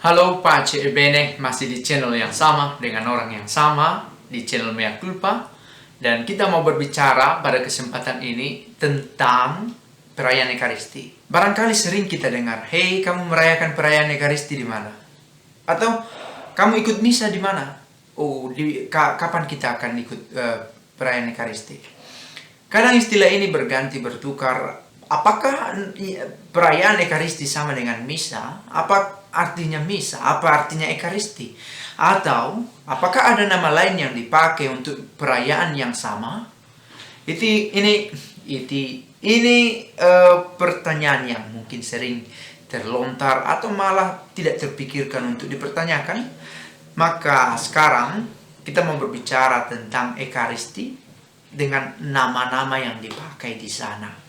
Halo, pace e bene, masih di channel yang sama, dengan orang yang sama, di channel Mea Culpa. Dan kita mau berbicara pada kesempatan ini tentang perayaan Ekaristi. Barangkali sering kita dengar, "Hei, kamu merayakan perayaan Ekaristi di mana?" Atau, "Kamu ikut misa di mana?" Oh, kapan kita akan ikut perayaan Ekaristi? Kadang istilah ini berganti bertukar. Apakah perayaan Ekaristi sama dengan misa? Apa artinya misa? Apa artinya Ekaristi? Atau apakah ada nama lain yang dipakai untuk perayaan yang sama? Ini pertanyaan yang mungkin sering terlontar atau malah tidak terpikirkan untuk dipertanyakan. Maka sekarang kita mau berbicara tentang Ekaristi dengan nama-nama yang dipakai di sana.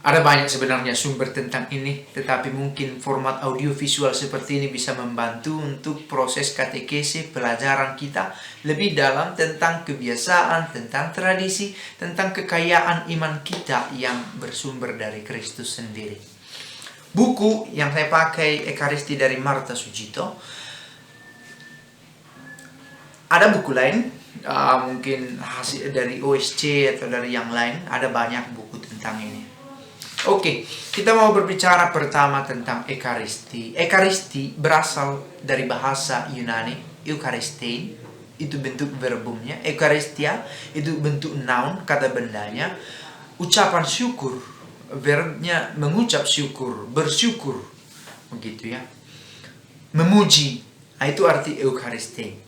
Ada banyak sebenarnya sumber tentang ini, tetapi mungkin format audiovisual seperti ini bisa membantu untuk proses katekese pelajaran kita lebih dalam tentang kebiasaan, tentang tradisi, tentang kekayaan iman kita yang bersumber dari Kristus sendiri. Buku yang saya pakai, Ekaristi dari Martha Sujito. Ada buku lain, mungkin hasil dari OSC atau dari yang lain, ada banyak buku tentang ini. Oke, kita mau berbicara pertama tentang Ekaristi. Ekaristi berasal dari bahasa Yunani, Eucharistein, itu bentuk verbumnya. Eucharistia, itu bentuk noun, kata bendanya. Ucapan syukur, verbnya mengucap syukur, bersyukur, begitu ya. Memuji, itu arti Eucharistein.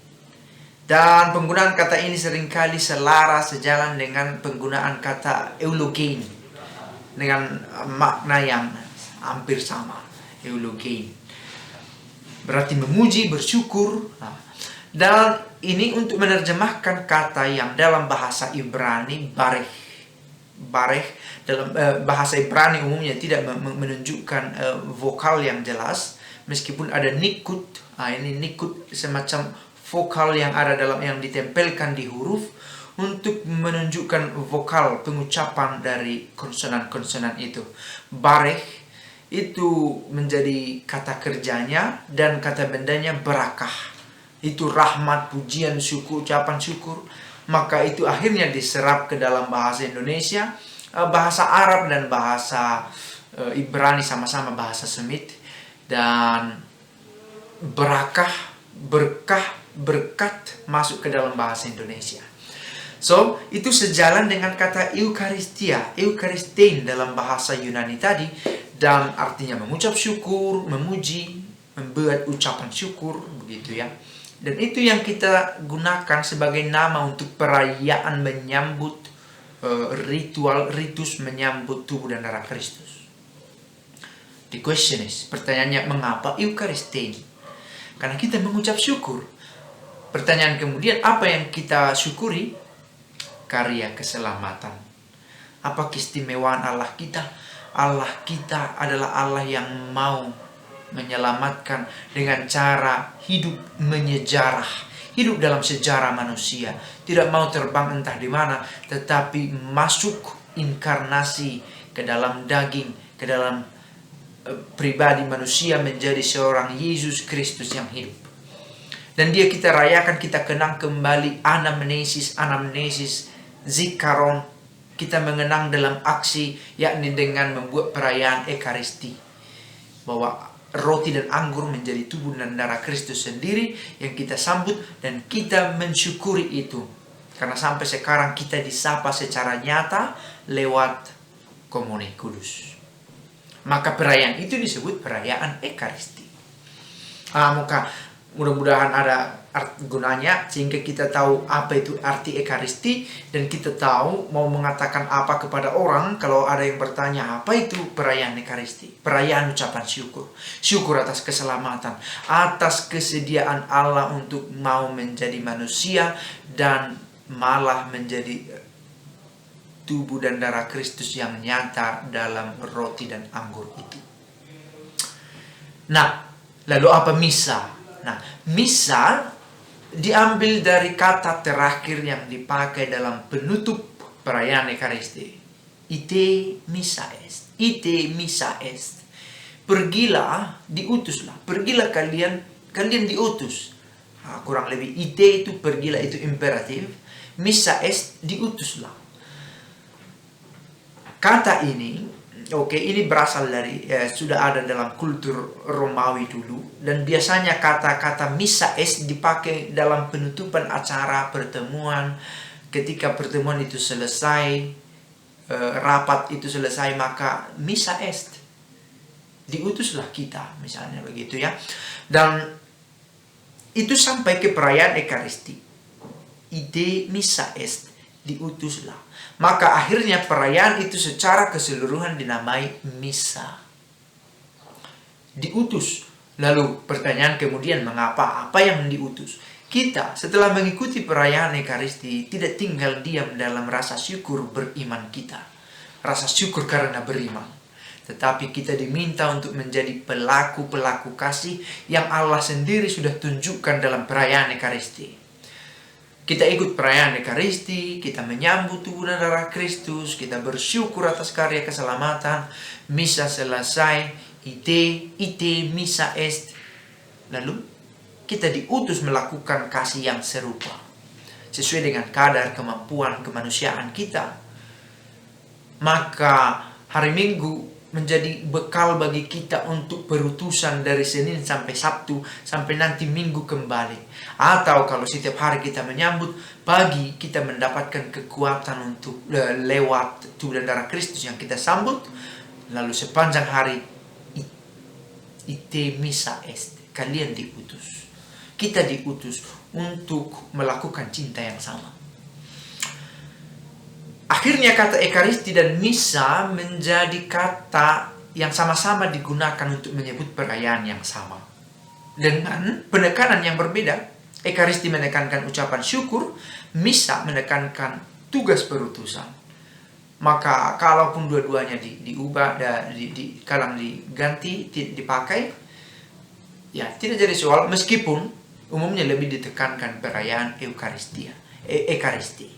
Dan penggunaan kata ini seringkali selaras sejalan dengan penggunaan kata eulogein, dengan makna yang hampir sama, eulogein. Berarti memuji, bersyukur. Dan ini untuk menerjemahkan kata yang dalam bahasa Ibrani, barech. Barech dalam bahasa Ibrani umumnya tidak menunjukkan vokal yang jelas, meskipun ada nikut. Ini nikut semacam vokal yang ada dalam yang ditempelkan di huruf untuk menunjukkan vokal pengucapan dari konsonan-konsonan itu. Barech itu menjadi kata kerjanya dan kata bendanya berakah. Itu rahmat, pujian, syukur, ucapan syukur. Maka itu akhirnya diserap ke dalam bahasa Indonesia, bahasa Arab dan bahasa Ibrani sama-sama bahasa Semit. Dan berakah, berkah, berkat masuk ke dalam bahasa Indonesia. So, itu sejalan dengan kata Eucharistia, Eucharistein dalam bahasa Yunani tadi, dan artinya mengucap syukur, memuji, membuat ucapan syukur, begitu ya. Dan itu yang kita gunakan sebagai nama untuk perayaan menyambut ritual, ritus menyambut tubuh dan darah Kristus. The question is, pertanyaannya, mengapa Eucharistein? Karena kita mengucap syukur. Pertanyaan kemudian, apa yang kita syukuri? Karya keselamatan. Apa keistimewaan Allah kita? Allah kita adalah Allah yang mau menyelamatkan dengan cara hidup menyejarah, hidup dalam sejarah manusia. Tidak mau terbang entah di mana, tetapi masuk inkarnasi ke dalam daging, ke dalam pribadi manusia menjadi seorang Yesus Kristus yang hidup. Dan dia kita rayakan, kita kenang kembali anamnesis, zikaron. Kita mengenang dalam aksi, yakni dengan membuat perayaan Ekaristi. Bahwa roti dan anggur menjadi tubuh dan darah Kristus sendiri yang kita sambut dan kita mensyukuri itu. Karena sampai sekarang kita disapa secara nyata lewat komuni kudus. Maka perayaan itu disebut perayaan Ekaristi. Mudah-mudahan ada gunanya sehingga kita tahu apa itu arti Ekaristi, dan kita tahu mau mengatakan apa kepada orang kalau ada yang bertanya apa itu perayaan Ekaristi. Perayaan ucapan syukur. Syukur atas keselamatan, atas kesediaan Allah untuk mau menjadi manusia dan malah menjadi tubuh dan darah Kristus yang nyata dalam roti dan anggur itu. Nah, lalu apa misa? Nah, misa diambil dari kata terakhir yang dipakai dalam penutup perayaan Ekaristi. Ite missa est. Ite missa est. pergilah, diutuslah. Pergilah kalian diutus. Nah, kurang lebih ide itu pergilah itu imperatif. Missa est, diutuslah. Kata ini, ini berasal dari sudah ada dalam kultur Romawi dulu, dan biasanya kata-kata missa est dipakai dalam penutupan acara pertemuan. Ketika pertemuan itu selesai, rapat itu selesai, maka missa est, diutuslah kita, misalnya begitu ya. Dan itu sampai ke perayaan Ekaristi. Ide missa est, diutuslah. Maka akhirnya perayaan itu secara keseluruhan dinamai misa. Diutus. Lalu pertanyaan kemudian, mengapa? Apa yang diutus? Kita setelah mengikuti perayaan Ekaristi tidak tinggal diam dalam rasa syukur beriman kita. Rasa syukur karena beriman. Tetapi kita diminta untuk menjadi pelaku-pelaku kasih yang Allah sendiri sudah tunjukkan dalam perayaan Ekaristi. Kita ikut perayaan Ekaristi, kita menyambut tubuh dan darah Kristus, kita bersyukur atas karya keselamatan, misa selesai, ite misa est. Lalu kita diutus melakukan kasih yang serupa, sesuai dengan kadar kemampuan kemanusiaan kita. Maka hari Minggu menjadi bekal bagi kita untuk berutusan dari Senin sampai Sabtu, sampai nanti Minggu kembali. Atau kalau setiap hari kita menyambut, pagi kita mendapatkan kekuatan untuk lewat tubuh dan darah Kristus yang kita sambut. Lalu sepanjang hari, ite missa est, kalian diutus. Kita diutus untuk melakukan cinta yang sama. Akhirnya kata Ekaristi dan misa menjadi kata yang sama-sama digunakan untuk menyebut perayaan yang sama. Dengan penekanan yang berbeda, Ekaristi menekankan ucapan syukur, misa menekankan tugas perutusan. Maka kalaupun dua-duanya diubah, kalau diganti, dipakai, ya tidak jadi soal, meskipun umumnya lebih ditekankan perayaan Ekaristi.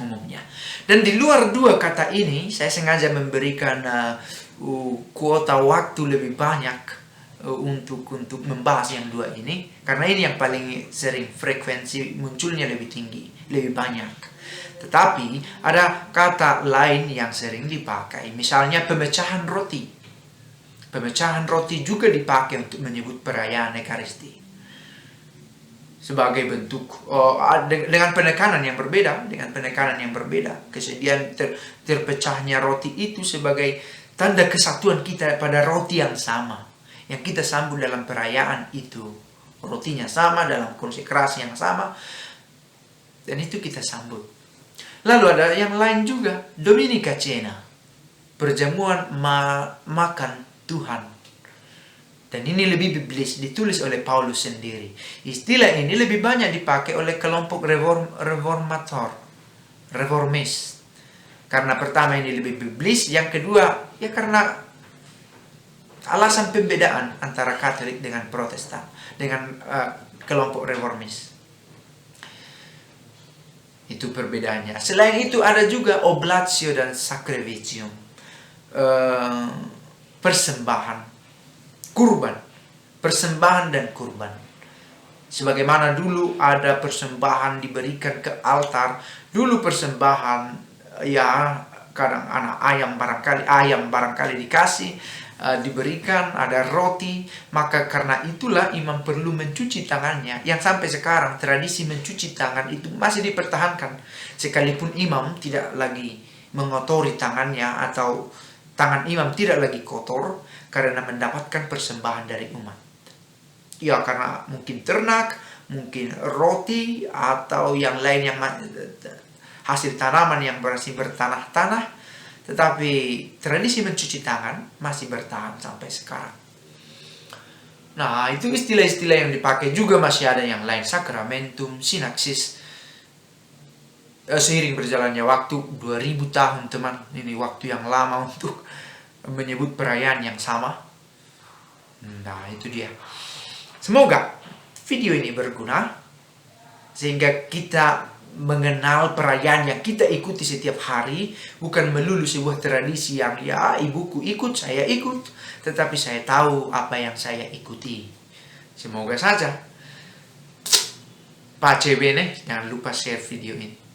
Umumnya. Dan di luar dua kata ini, saya sengaja memberikan kuota waktu lebih banyak untuk membahas yang dua ini, karena ini yang paling sering, frekuensi munculnya lebih tinggi, lebih banyak. Tetapi ada kata lain yang sering dipakai, misalnya pemecahan roti. Pemecahan roti juga dipakai untuk menyebut perayaan Ekaristi. Sebagai bentuk dengan penekanan yang berbeda, kesediaan terpecahnya roti itu sebagai tanda kesatuan kita pada roti yang sama yang kita sambut dalam perayaan itu. Rotinya sama, dalam konsekrasi yang sama, dan itu kita sambut. Lalu ada yang lain juga, Dominika Cena, perjamuan makan Tuhan. Dan ini lebih biblis, ditulis oleh Paulus sendiri. Istilah ini lebih banyak dipakai oleh kelompok reformis. Karena pertama ini lebih biblis, yang kedua ya karena alasan pembedaan antara Katolik dengan Protestan, dengan kelompok reformis. Itu perbedaannya. Selain itu ada juga oblatio dan sacrificium, persembahan, kurban, persembahan dan kurban. Sebagaimana dulu ada persembahan diberikan ke altar, dulu persembahan ya kadang anak ayam barangkali dikasih, diberikan, ada roti. Maka karena itulah imam perlu mencuci tangannya, yang sampai sekarang tradisi mencuci tangan itu masih dipertahankan, sekalipun imam tidak lagi mengotori tangannya atau tangan imam tidak lagi kotor karena mendapatkan persembahan dari umat. Ya karena mungkin ternak, mungkin roti, atau yang lain yang hasil tanaman yang masih bertanah-tanah. Tetapi tradisi mencuci tangan masih bertahan sampai sekarang. Nah, itu istilah-istilah yang dipakai juga. Masih ada yang lain, sakramentum, sinaksis. Seiring berjalannya waktu, 2000 tahun teman, ini waktu yang lama untuk menyebut perayaan yang sama. Nah, itu dia. Semoga video ini berguna sehingga kita mengenal perayaan yang kita ikuti setiap hari, bukan melulu sebuah tradisi yang ya ibuku ikut, saya ikut, tetapi saya tahu apa yang saya ikuti. Semoga saja. Pace bene, jangan lupa share video ini.